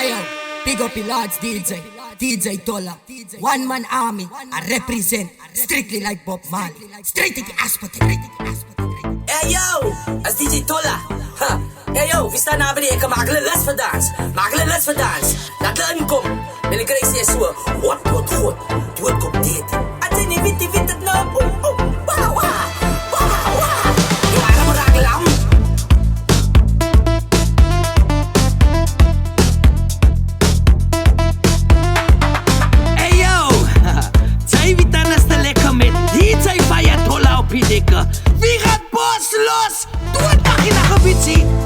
Ayo, big up your lads DJ Tola. One man army, I represent strictly like Bob Marley. Straight to the hospital. Hey yo, als DJ Tola. Hey yo, we staan naar beneden, maak een les voor dans. Laat de inkomen. En ik krijg ze zo, wat wordt goed, doe het op dit. En ze niet weten het nou, wauw, wauw. Ja, dan moet ik lam. Hey yo, zij weten dat ze lekker met DJ Fire Tola op je dikke. Wie gaat bos los? Doe een dagje naar gebiedje.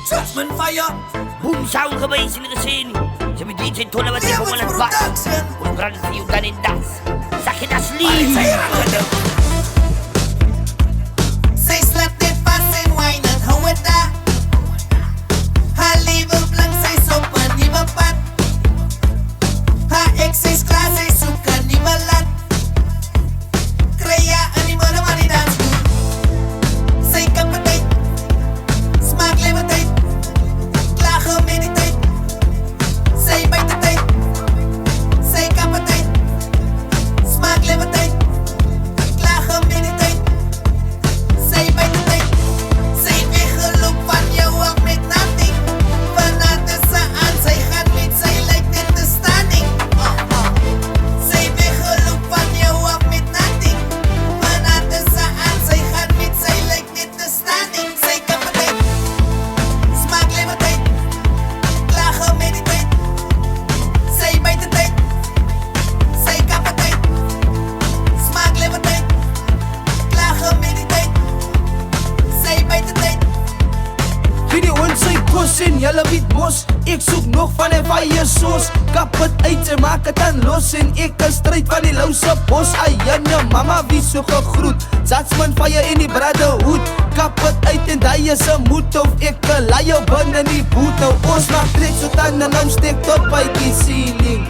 Jasmine Fire. Boom sound geweest in de scene. Ze hebben DJ Tola wat tegen me aan het wachten. We branden voor jou dan in dans. Zag je dat sliep? Zij slaat dit vast en wijnen, hou het daar. Haar leven blank, zij zoekt een nieuwe pad. Haar ex is klaar, zij zoekt een nieuwe lat. Creëer een nieuwe man die dans doet. Zij kan meteen, smaak leven tijd. Klagen met die tijd. Zij bijt de tijd. Zij kan meteen, smaak leven tijd. Klagen met die tijd. Zij bijt de tijd. Zij weggelopen van jou af met nothing. Vanuit de aan, zij gaat niet, zij lijkt in de standing. Zij weggelopen van jou af met nothing. Vanuit de aan, zij gaat niet, zij lijkt in de standing. Zij kan meteen, smaak leven tijd. Klagen met die tijd. Zij bijt de tijd. Zij kan meteen, smaak leven tijd. Klagen met die tijd. Zij bijt de tijd. Jullie ons zijn kos en jelle wit mos. Ik zoek nog van een fire sauce. Kap het uit en maak het dan los. En ik een strijd van die louse bos. Ayanje mama wie so gegroet. Zatsman fire in die brotherhood. Kap het uit en die is een moed. Of ik een laie binnen die boet. Nou ons maak trek so tanden nou steek tot by die ceiling.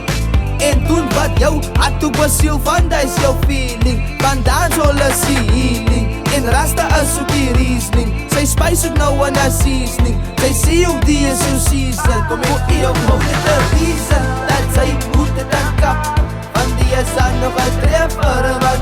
En doen wat jou had toe besiel van die is jou feeling. Vandaan zolle healing. En rasta is ook die reasoning. Zij spice ook nou aan haar seasoning. Zij sê ook die is jou season. Kom ek hier op met the reason dat zij moet het aan kap. Want die is aan nog een treffer wat